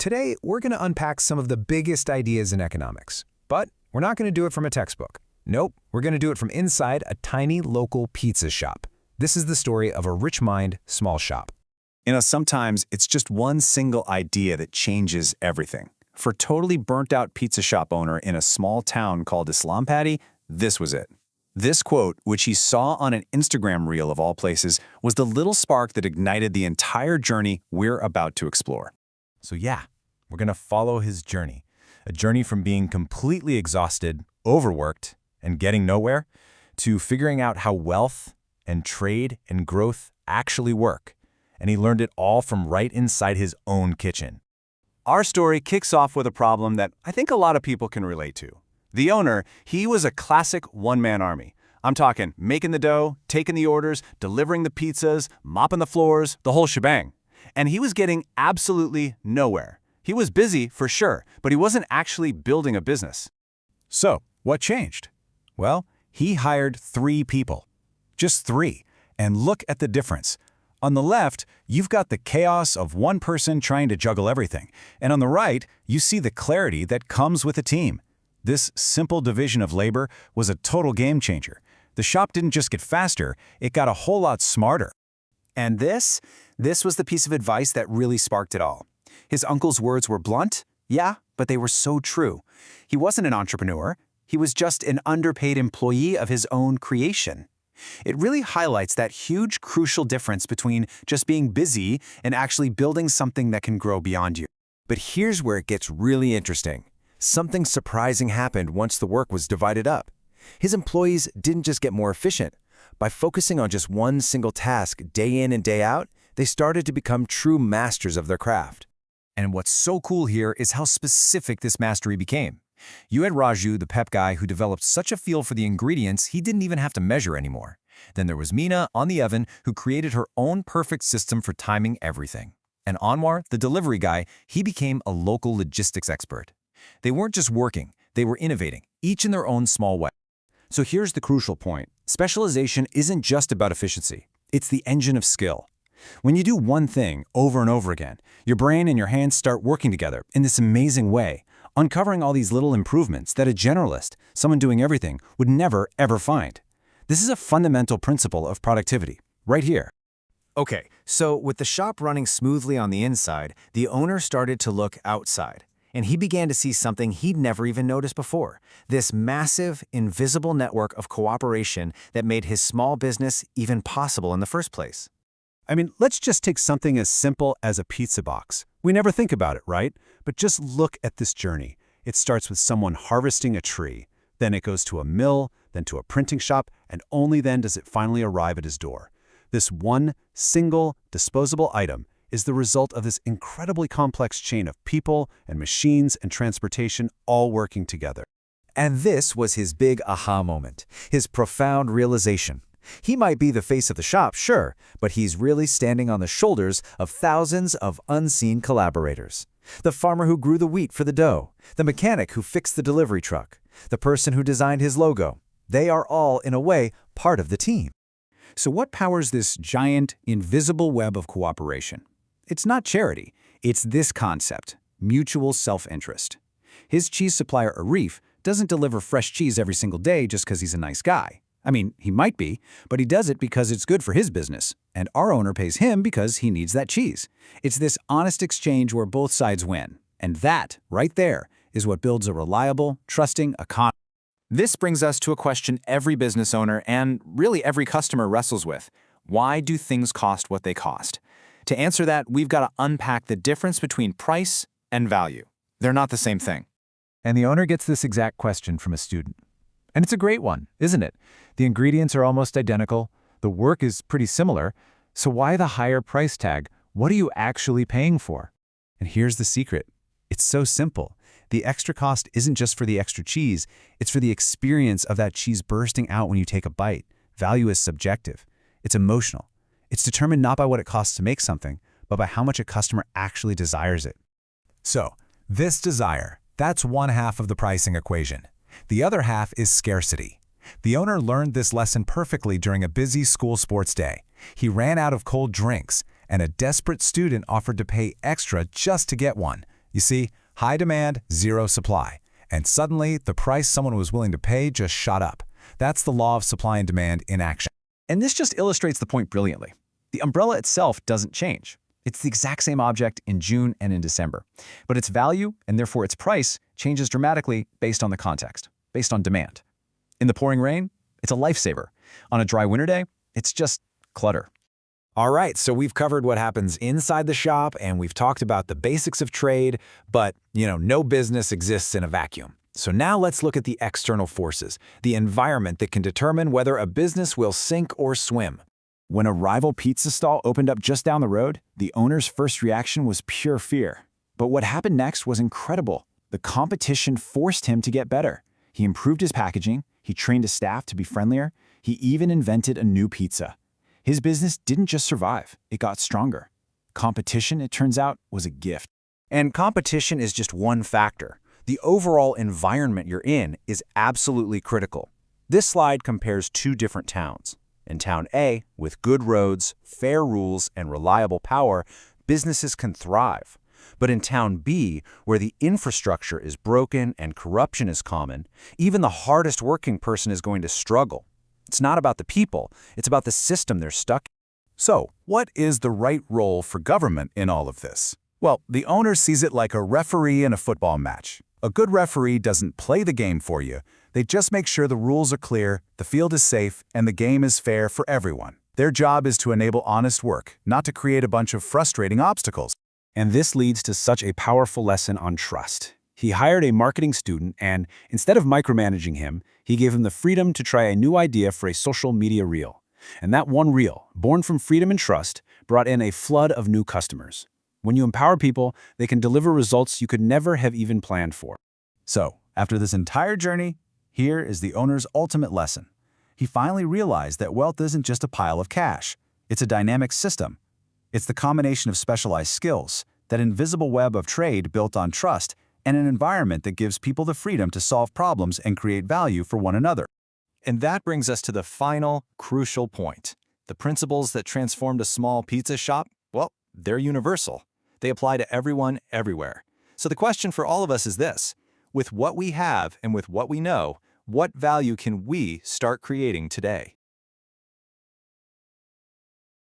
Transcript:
Today, we're going to unpack some of the biggest ideas in economics. But we're not going to do it from a textbook. Nope, we're going to do it from inside a tiny local pizza shop. This is the story of a rich mind, small shop. Sometimes it's just one single idea that changes everything. For a totally burnt-out pizza shop owner in a small town called Islampadi, this was it. This quote, which he saw on an Instagram reel of all places, was the little spark that ignited the entire journey we're about to explore. So yeah, we're going to follow his journey. A journey from being completely exhausted, overworked, and getting nowhere, to figuring out how wealth and trade and growth actually work. And he learned it all from right inside his own kitchen. Our story kicks off with a problem that I think a lot of people can relate to. The owner, he was a classic one-man army. I'm talking making the dough, taking the orders, delivering the pizzas, mopping the floors, the whole shebang. And he was getting absolutely nowhere. He was busy, for sure, but he wasn't actually building a business. So, what changed? Well, he hired 3 people. Just 3. And look at the difference. On the left, you've got the chaos of one person trying to juggle everything. And on the right, you see the clarity that comes with a team. This simple division of labor was a total game changer. The shop didn't just get faster, it got a whole lot smarter. And this was the piece of advice that really sparked it all. His uncle's words were blunt, yeah, but they were so true. He wasn't an entrepreneur. He was just an underpaid employee of his own creation. It really highlights that huge, crucial difference between just being busy and actually building something that can grow beyond you. But here's where it gets really interesting. Something surprising happened once the work was divided up. His employees didn't just get more efficient. By focusing on just one single task day in and day out, they started to become true masters of their craft. And what's so cool here is how specific this mastery became. You had Raju, the pep guy, who developed such a feel for the ingredients he didn't even have to measure anymore. Then there was Meena on the oven, who created her own perfect system for timing everything. And Anwar, the delivery guy, he became a local logistics expert. They weren't just working, they were innovating, each in their own small way. So here's the crucial point. Specialization isn't just about efficiency. It's the engine of skill. When you do one thing over and over again, your brain and your hands start working together in this amazing way, uncovering all these little improvements that a generalist, someone doing everything, would never, ever find. This is a fundamental principle of productivity, right here. Okay, so with the shop running smoothly on the inside, the owner started to look outside. And he began to see something he'd never even noticed before. This massive, invisible network of cooperation that made his small business even possible in the first place. Let's just take something as simple as a pizza box. We never think about it, right? But just look at this journey. It starts with someone harvesting a tree. Then it goes to a mill, then to a printing shop, and only then does it finally arrive at his door. This one single, disposable item is the result of this incredibly complex chain of people and machines and transportation all working together. And this was his big aha moment, his profound realization. He might be the face of the shop, sure, but he's really standing on the shoulders of thousands of unseen collaborators. The farmer who grew the wheat for the dough, the mechanic who fixed the delivery truck, the person who designed his logo. They are all, in a way, part of the team. So what powers this giant, invisible web of cooperation? It's not charity. It's this concept, mutual self-interest. His cheese supplier, Arif, doesn't deliver fresh cheese every single day just because he's a nice guy. He might be, but he does it because it's good for his business, and our owner pays him because he needs that cheese. It's this honest exchange where both sides win, and that, right there, is what builds a reliable, trusting economy. This brings us to a question every business owner and really every customer wrestles with. Why do things cost what they cost? To answer that, we've got to unpack the difference between price and value. They're not the same thing. And the owner gets this exact question from a student. And it's a great one, isn't it? The ingredients are almost identical. The work is pretty similar. So why the higher price tag? What are you actually paying for? And here's the secret. It's so simple. The extra cost isn't just for the extra cheese. It's for the experience of that cheese bursting out when you take a bite. Value is subjective. It's emotional. It's determined not by what it costs to make something, but by how much a customer actually desires it. So, this desire, that's one half of the pricing equation. The other half is scarcity. The owner learned this lesson perfectly during a busy school sports day. He ran out of cold drinks, and a desperate student offered to pay extra just to get one. You see, high demand, zero supply. And suddenly, the price someone was willing to pay just shot up. That's the law of supply and demand in action. And this just illustrates the point brilliantly. The umbrella itself doesn't change. It's the exact same object in June and in December. But its value, and therefore its price, changes dramatically based on the context, based on demand. In the pouring rain, it's a lifesaver. On a dry winter day, it's just clutter. All right, so we've covered what happens inside the shop, and we've talked about the basics of trade, but, no business exists in a vacuum. So now let's look at the external forces, the environment that can determine whether a business will sink or swim. When a rival pizza stall opened up just down the road, the owner's first reaction was pure fear. But what happened next was incredible. The competition forced him to get better. He improved his packaging, he trained his staff to be friendlier, he even invented a new pizza. His business didn't just survive, it got stronger. Competition, it turns out, was a gift. And competition is just one factor. The overall environment you're in is absolutely critical. This slide compares two different towns. In Town A, with good roads, fair rules, and reliable power, businesses can thrive. But in Town B, where the infrastructure is broken and corruption is common, even the hardest working person is going to struggle. It's not about the people, it's about the system they're stuck in. So, what is the right role for government in all of this? Well, the owner sees it like a referee in a football match. A good referee doesn't play the game for you. They just make sure the rules are clear, the field is safe, and the game is fair for everyone. Their job is to enable honest work, not to create a bunch of frustrating obstacles. And this leads to such a powerful lesson on trust. He hired a marketing student and, instead of micromanaging him, he gave him the freedom to try a new idea for a social media reel. And that one reel, born from freedom and trust, brought in a flood of new customers. When you empower people, they can deliver results you could never have even planned for. So, after this entire journey, here is the owner's ultimate lesson. He finally realized that wealth isn't just a pile of cash. It's a dynamic system. It's the combination of specialized skills, that invisible web of trade built on trust, and an environment that gives people the freedom to solve problems and create value for one another. And that brings us to the final, crucial point. The principles that transformed a small pizza shop, well, they're universal. They apply to everyone, everywhere. So the question for all of us is this: with what we have and with what we know, what value can we start creating today?